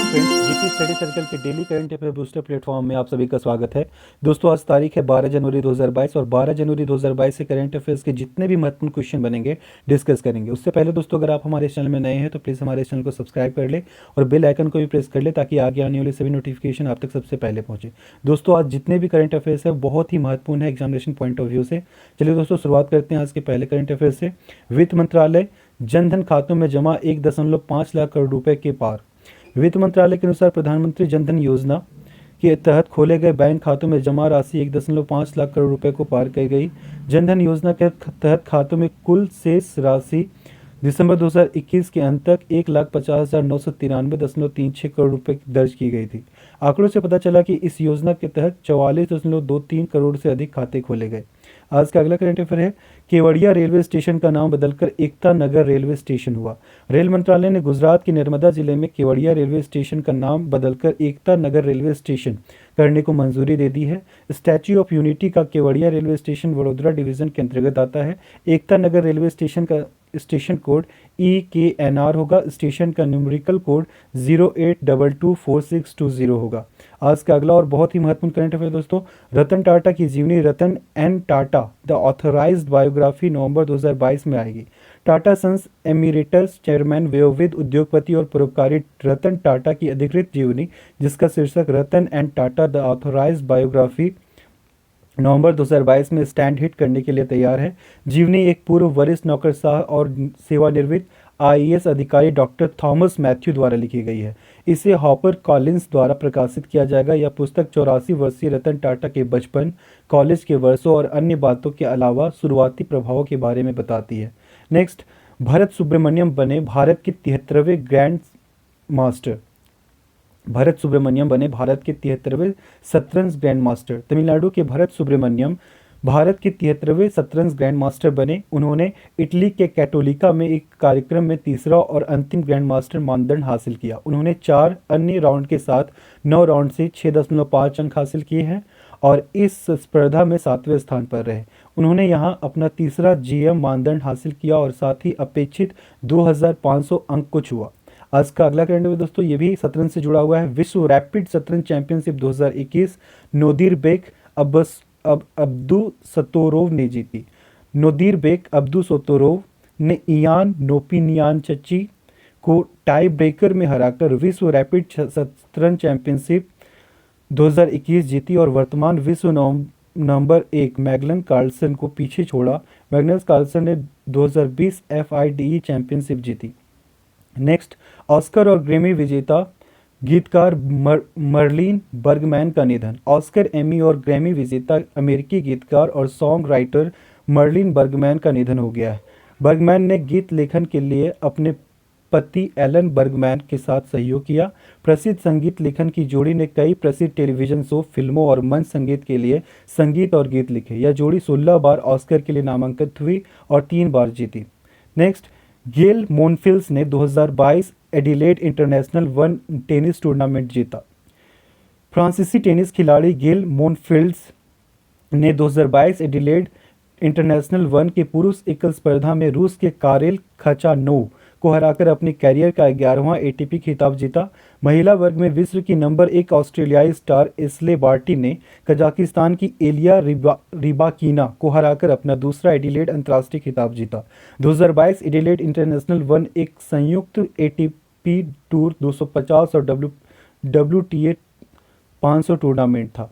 Friends, GK study circle के daily current affair booster platform में आप सभी का स्वागत है। दोस्तों, आज तारीख है 12 जनवरी 2022 और 12 जनवरी 2022 से करंट अफेयर्स के जितने भी महत्वपूर्ण क्वेश्चन बनेंगे डिस्कस करेंगे। उससे पहले दोस्तों, अगर आप हमारे इस चैनल में नए हैं तो प्लीज़ हमारे इस चैनल को सब्सक्राइब कर ले और बेल आइकन को भी प्रेस कर ले ताकि आगे आने वाले सभी नोटिफिकेशन आप तक सबसे पहले पहुंचे। दोस्तों, आज जितने भी करंट अफेयर्स है बहुत ही महत्वपूर्ण है एग्जामिनेशन पॉइंट ऑफ व्यू से। चलिए दोस्तों, शुरुआत करते हैं आज के पहले करंट अफेयर से। वित्त मंत्रालय जनधन खातों में जमा 1.5 लाख करोड़ रुपए के पार। वित्त मंत्रालय के अनुसार प्रधानमंत्री जनधन योजना के तहत खोले गए बैंक खातों में जमा राशि 1.5 लाख करोड़ रुपए को पार कर गई। जनधन योजना के तहत खातों में कुल शेष राशि दिसंबर 2021 के अंत तक 1,50,993.36 करोड़ रुपए दर्ज की गई थी। आंकड़ों से पता चला कि इस योजना के तहत 44.23 करोड़ से अधिक खाते खोले गए। आज का अगला करंट अफेयर है, केवड़िया रेलवे स्टेशन का नाम बदलकर एकता नगर रेलवे स्टेशन हुआ। रेल मंत्रालय ने गुजरात के नर्मदा जिले में केवड़िया रेलवे स्टेशन का नाम बदलकर एकता नगर रेलवे स्टेशन करने को मंजूरी दे दी है। स्टैच्यू ऑफ यूनिटी का Kevadia railway station Vadodara division के अंतर्गत आता है। एकता नगर रेलवे स्टेशन का स्टेशन कोड EKNR होगा। स्टेशन का न्यूमेरिकल कोड 08224620 होगा। आज का अगला और बहुत ही महत्वपूर्ण करंट अफेयर दोस्तों, रतन टाटा की जीवनी Ratan N Tata the authorised biography नवंबर 2022 में आएगी। टाटा सन्स एमिरेटस चेयरमैन वयोवृद्ध उद्योगपति और परोपकारी रतन टाटा की अधिकृत जीवनी, जिसका शीर्षक Ratan N Tata the authorised biography नवंबर 2022 में स्टैंड हिट करने के लिए तैयार है। जीवनी एक पूर्व वरिष्ठ नौकरशाह और सेवानिवृत्त IAS अधिकारी डॉक्टर थॉमस मैथ्यू द्वारा लिखी गई है। इसे हॉपर कॉलिंस द्वारा प्रकाशित किया जाएगा। यह पुस्तक 84 वर्षीय रतन टाटा के बचपन, कॉलेज के वर्षों और अन्य बातों के अलावा शुरुआती प्रभावों के बारे में बताती है। नेक्स्ट, भरत सुब्रमण्यम बने भारत के 73वें ग्रैंड मास्टर। भरत सुब्रमण्यम बने भारत के 73वें शतरंज ग्रैंड मास्टर। तमिलनाडु के भरत सुब्रमण्यम भारत के 73वें शतरंज ग्रैंड मास्टर बने। उन्होंने इटली के कैटोलिका में एक कार्यक्रम में तीसरा और अंतिम ग्रैंड मास्टर मानदंड हासिल किया। उन्होंने 4 अन्य राउंड के साथ 9 राउंड से 6.5 अंक हासिल किए हैं और इस स्पर्धा में 7वें स्थान पर रहे। उन्होंने यहां अपना तीसरा GM मानदंड हासिल किया और साथ ही अपेक्षित 2500 अंक को छुआ। आज का अगला करंट अफेयर दोस्तों, ये भी शतरंज से जुड़ा हुआ है। विश्व रैपिड शतरंज चैंपियनशिप 2021 नोदिरबेक अब्दुसतोरोव ने जीती। नोदिरबेक अब्दुसतोरोव ने इयान नोपिनियानचची को टाई ब्रेकर में हराकर विश्व रैपिड शतरंज चैंपियनशिप 2021 जीती और वर्तमान विश्व नंबर 1 मैग्नस कार्लसन को पीछे छोड़ा। मैग्नस कार्लसन ने 2020 FIDE चैंपियनशिप जीती। नेक्स्ट, ऑस्कर और ग्रैमी विजेता गीतकार मर्लिन बर्गमैन का निधन। ऑस्कर, एमी और ग्रैमी विजेता अमेरिकी गीतकार और सॉन्ग राइटर मर्लिन बर्गमैन का निधन हो गया है। बर्गमैन ने गीत लेखन के लिए अपने पति एलन बर्गमैन के साथ सहयोग किया। प्रसिद्ध संगीत लेखन की जोड़ी ने कई प्रसिद्ध टेलीविजन शो, फिल्मों और मंच संगीत के लिए संगीत और गीत लिखे। यह जोड़ी 16 बार ऑस्कर के लिए नामांकित हुई और 3 बार जीती। नेक्स्ट, गेल मोनफिल्स ने 2022 एडिलेड इंटरनेशनल 1 टेनिस टूर्नामेंट जीता। फ्रांसीसी टेनिस खिलाड़ी गेल मोनफिल्स ने 2022 एडिलेड इंटरनेशनल 1 के पुरुष एकल स्पर्धा में रूस के कारेल खचानोव को हराकर अपने कैरियर का 11वां ATP खिताब जीता। महिला वर्ग में विश्व की नंबर 1 ऑस्ट्रेलियाई स्टार एस्ले बार्टी ने कजाकिस्तान की एलिया रिबाकीना को हराकर अपना दूसरा एडिलेड अंतर्राष्ट्रीय खिताब जीता। 2022 एडिलेड इंटरनेशनल 1 एक संयुक्त ATP टूर 250 और WTA 500 टूर्नामेंट था।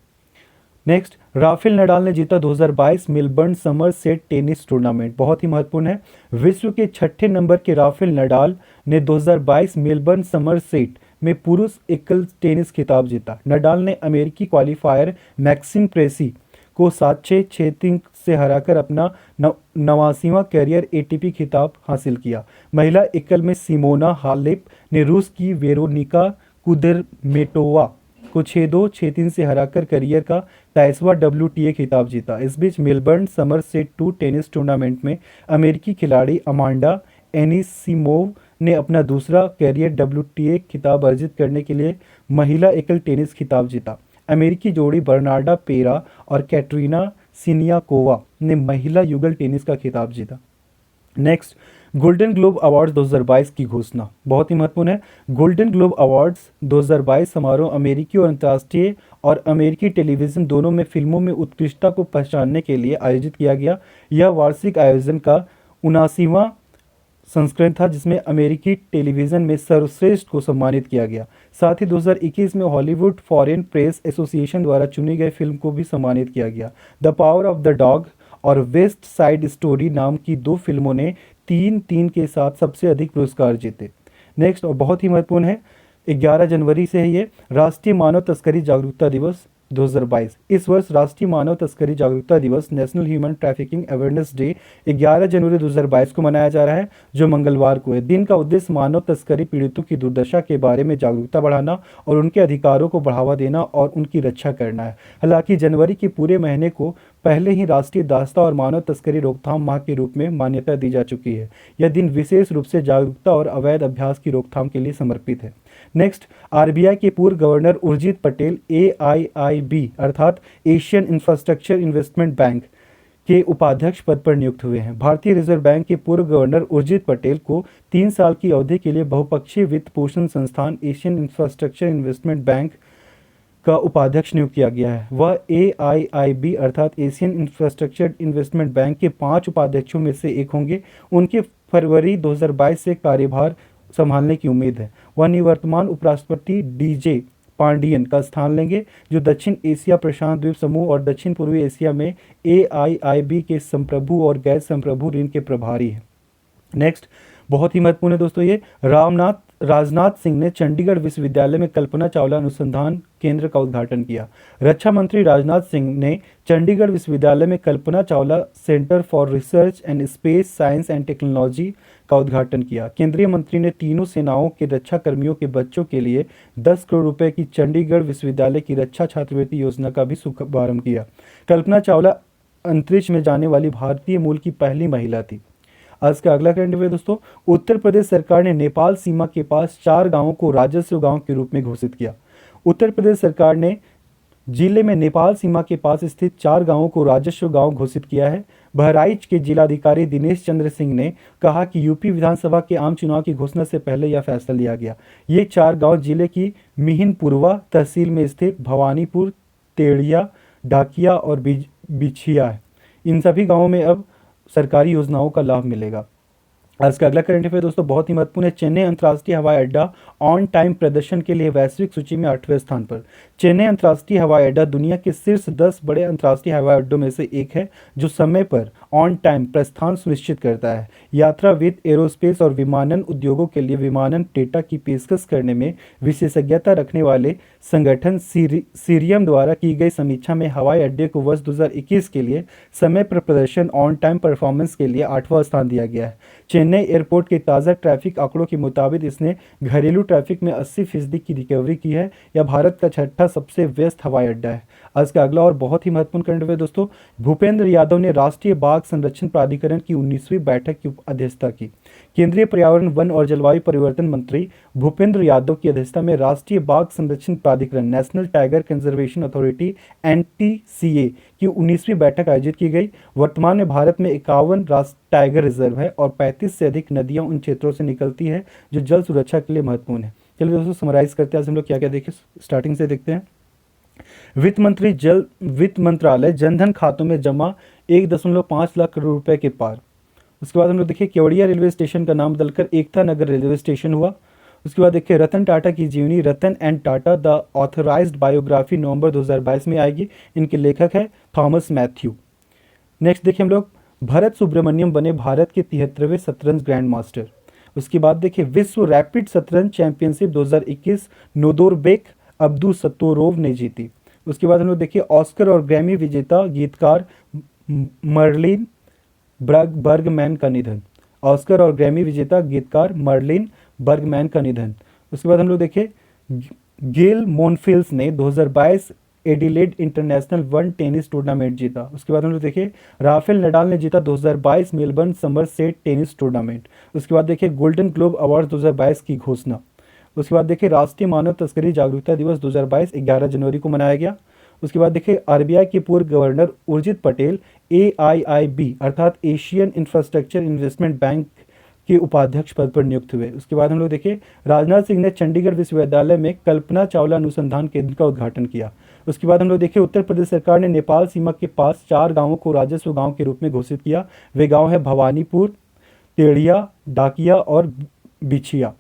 नेक्स्ट, राफेल नडाल ने जीता 2022 Melbourne summer set tennis tournament. बहुत ही महत्वपूर्ण है। विश्व के 6ठे नंबर के राफेल नडाल ने 2022 मेलबर्न समर सेट में पुरुष एकल टेनिस खिताब जीता। नडाल ने अमेरिकी क्वालिफायर मैक्सिम प्रेसी को 7-6, 6-3 से हराकर अपना 89वां कैरियर ATP खिताब हासिल किया। महिला एकल में सिमोना हालेप ने रूस की वेरोनिका कुदरमेटोवा को 6-2, 6-3 से हराकर करियर का 23वां WTA खिताब जीता। इस बीच Melbourne summer set 2 tennis tournament में अमेरिकी खिलाड़ी अमांडा एनिसिमोव ने अपना दूसरा कैरियर WTA खिताब अर्जित करने के लिए महिला एकल टेनिस खिताब जीता। अमेरिकी जोड़ी बर्नार्डा पेरा और कैटरीना सिनियाकोवा ने महिला युगल टेनिस का खिताब जीता। नेक्स्ट, गोल्डन ग्लोब अवार्ड्स 2022 की घोषणा बहुत ही महत्वपूर्ण है। गोल्डन ग्लोब अवार्ड्स 2022 समारोह अमेरिकी और अंतर्राष्ट्रीय और अमेरिकी टेलीविज़न दोनों में फिल्मों में उत्कृष्टता को पहचानने के लिए आयोजित किया गया। यह वार्षिक आयोजन का 79वां संस्करण था जिसमें अमेरिकी टेलीविज़न में सर्वश्रेष्ठ को सम्मानित किया गया। साथ ही 2021 में हॉलीवुड फॉरेन प्रेस एसोसिएशन द्वारा चुनी गई फिल्म को भी सम्मानित किया गया। The power of the dog और वेस्ट साइड स्टोरी नाम की दो फिल्मों ने 3-3 के साथ सबसे अधिक पुरस्कार जीते। नेक्स्ट और बहुत ही महत्वपूर्ण है, 11 जनवरी से है ये राष्ट्रीय मानव तस्करी जागरूकता दिवस 2022। इस वर्ष राष्ट्रीय मानव तस्करी जागरूकता दिवस national human trafficking awareness day 11 जनवरी 2022 को मनाया जा रहा है, जो मंगलवार को है। दिन का उद्देश्य मानव तस्करी पीड़ितों की दुर्दशा के बारे में जागरूकता बढ़ाना और उनके अधिकारों को बढ़ावा देना और उनकी रक्षा करना है। हालांकि जनवरी के पूरे महीने को पहले ही राष्ट्रीय दास्ता और मानव तस्करी रोकथाम माह के रूप में मान्यता दी जा चुकी है। यह दिन विशेष रूप से जागरूकता और अवैध अभ्यास की रोकथाम के लिए समर्पित है। नेक्स्ट, आरबीआई के पूर्व गवर्नर उर्जित पटेल एआईआईबी अर्थात एशियन इंफ्रास्ट्रक्चर इन्वेस्टमेंट बैंक के उपाध्यक्ष पद पर नियुक्त हुए हैं। भारतीय रिजर्व बैंक के पूर्व गवर्नर उर्जित पटेल को 3 साल की अवधि के लिए बहुपक्षीय वित्त पोषण संस्थान एशियन इंफ्रास्ट्रक्चर इन्वेस्टमेंट बैंक का उपाध्यक्ष नियुक्त किया गया है। वह एआईआईबी अर्थात एशियन इंफ्रास्ट्रक्चर इन्वेस्टमेंट बैंक के 5 उपाध्यक्षों में से एक होंगे। उनके फरवरी 2022 से कार्यभार संभालने की उम्मीद है। वह निवर्तमान उपराष्ट्रपति डीजे पांडियन का स्थान लेंगे, जो दक्षिण एशिया प्रशांत द्वीप समूह और दक्षिण पूर्वी एशिया में एआईआईबी के संप्रभु और गैर संप्रभु ऋण के प्रभारी हैं। नेक्स्ट, बहुत ही महत्वपूर्ण है दोस्तों, ये राजनाथ सिंह ने चंडीगढ़ विश्वविद्यालय में कल्पना चावला अनुसंधान केंद्र का उद्घाटन किया। रक्षा मंत्री राजनाथ सिंह ने चंडीगढ़ विश्वविद्यालय में Kalpana Chawla centre for research and space science and technology का उद्घाटन किया। केंद्रीय मंत्री ने तीनों सेनाओं के रक्षा कर्मियों के बच्चों के लिए 10 करोड़ रुपए की चंडीगढ़ विश्वविद्यालय की रक्षा छात्रवृत्ति योजना का भी शुभारंभ किया। कल्पना चावला अंतरिक्ष में जाने वाली भारतीय मूल की पहली महिला थी। आज का अगला करंट अफेयर दोस्तों, उत्तर प्रदेश सरकार ने नेपाल सीमा के पास 4 गांवों को राजस्व गांव के रूप में घोषित किया। उत्तर प्रदेश सरकार ने जिले में नेपाल सीमा के पास स्थित 4 गांवों को राजस्व गांव घोषित किया है। बहराइच के जिलाधिकारी दिनेश चंद्र सिंह ने कहा कि यूपी विधानसभा के आम चुनाव की घोषणा से पहले यह फैसला लिया गया। ये 4 गांव जिले की मिहिनपुरवा तहसील में स्थित भवानीपुर, तेड़िया, डाकिया और बिछिया है। इन सभी गाँवों में अब सरकारी योजनाओं का लाभ मिलेगा। आज का अगला करंट अफेयर दोस्तों बहुत ही महत्वपूर्ण है। चेन्नई अंतर्राष्ट्रीय हवाई अड्डा ऑन टाइम प्रदर्शन के लिए वैश्विक सूची में 8वें स्थान पर। चेन्नई अंतर्राष्ट्रीय हवाई अड्डा दुनिया के शीर्ष 10 बड़े अंतर्राष्ट्रीय हवाई अड्डों में से एक है, जो समय पर ऑन टाइम प्रस्थान सुनिश्चित करता है। यात्रा वित्त, एरोस्पेस और विमानन उद्योगों के लिए विमानन डेटा की पेशकश करने में विशेषज्ञता रखने वाले संगठन सीरियम द्वारा की गई समीक्षा में हवाई अड्डे को वर्ष 2021 के लिए समय पर प्रदर्शन ऑन टाइम परफॉर्मेंस के लिए 8वां स्थान दिया गया है। चेन्नई एयरपोर्ट के ताज़ा ट्रैफिक आंकड़ों के मुताबिक इसने घरेलू ट्रैफिक में 80% की रिकवरी की है। यह भारत का 6ठा सबसे व्यस्त हवाई अड्डा है। आज का अगला और बहुत ही महत्वपूर्ण करंट अफेयर दोस्तों, भूपेंद्र यादव ने राष्ट्रीय बाघ संरक्षण प्राधिकरण की 19वीं बैठक की अध्यक्षता की। केंद्रीय पर्यावरण, वन और जलवायु परिवर्तन मंत्री भूपेंद्र यादव की अध्यक्षता में राष्ट्रीय बाघ संरक्षण प्राधिकरण national tiger conservation authority NTCA की 19वीं बैठक आयोजित की गई। वर्तमान में भारत में 51 राष्ट्रीय टाइगर रिजर्व है और 35 से अधिक नदियां उन क्षेत्रों से निकलती है जो जल सुरक्षा के लिए महत्वपूर्ण है। चलिए दोस्तों समराइज करते हैं, आज हम लोग क्या क्या देखें, स्टार्टिंग से देखते हैं। वित्त मंत्रालय जनधन खातों में जमा 1.5 लाख करोड़ रुपए के पार। उसके बाद हम लोग देखिए केवड़िया रेलवे स्टेशन का नाम बदलकर एकता नगर रेलवे स्टेशन हुआ। उसके बाद देखिए रतन टाटा की जीवनी Ratan and Tata the authorised biography नवंबर 2022 में आएगी। इनके लेखक है थॉमस मैथ्यू। नेक्स्ट देखिए हम लोग भरत सुब्रमण्यम बने भारत के 73वें शतरंज ग्रैंड मास्टर। उसके बाद देखिए विश्व रैपिड शतरंज चैंपियनशिप 2021 नोदोरबेक अब्दुसत्तोरोव ने जीती। उसके बाद हम लोग देखिए ऑस्कर और ग्रैमी विजेता गीतकार मर्लिन बर्गमैन का निधन। ऑस्कर और ग्रैमी विजेता गीतकार मर्लिन बर्गमैन का निधन। उसके बाद हम लोग देखिए गेल मोनफिल्स ने 2022 Adelaide international one tennis tournament जीता। उसके बाद हम लोग देखिए राफेल नडाल ने जीता 2022 Melbourne summer set tennis tournament. उसके बाद देखिए गोल्डन ग्लोब अवार्ड 2022 की घोषणा। उसके बाद देखिए राष्ट्रीय मानव तस्करी जागरूकता दिवस 2022 11 जनवरी को मनाया गया। उसके बाद देखिए आरबीआई के पूर्व गवर्नर उर्जित पटेल AIIB अर्थात एशियन इंफ्रास्ट्रक्चर इन्वेस्टमेंट बैंक के उपाध्यक्ष पद पर नियुक्त हुए। उसके बाद हम लोग देखें, राजनाथ सिंह ने चंडीगढ़ विश्वविद्यालय में कल्पना चावला अनुसंधान केंद्र का उद्घाटन किया। उसके बाद हम लोग देखें, उत्तर प्रदेश सरकार ने नेपाल सीमा के पास 4 गांवों को राजस्व गांव के रूप में घोषित किया। वे गांव है भवानीपुर, तेड़िया, डाकिया और बिछिया।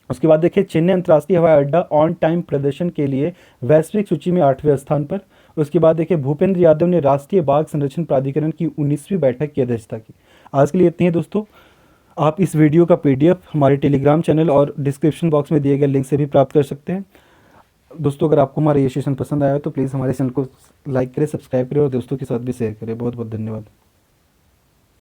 उसके बाद देखिए, चेन्नई अंतर्राष्ट्रीय हवाई अड्डा ऑन टाइम प्रदर्शन के लिए वैश्विक सूची में 8वें स्थान पर। उसके बाद देखिए, भूपेंद्र यादव ने राष्ट्रीय बाघ संरक्षण प्राधिकरण की 19वीं बैठक की अध्यक्षता की। आज के लिए इतनी है दोस्तों। आप इस वीडियो का PDF हमारे टेलीग्राम चैनल और डिस्क्रिप्शन बॉक्स में दिए गए लिंक से भी प्राप्त कर सकते हैं। दोस्तों, अगर आपको हमारा ये सेशन पसंद आया तो प्लीज़ हमारे चैनल को लाइक करें, सब्सक्राइब करें और दोस्तों के साथ भी शेयर करें। बहुत बहुत धन्यवाद।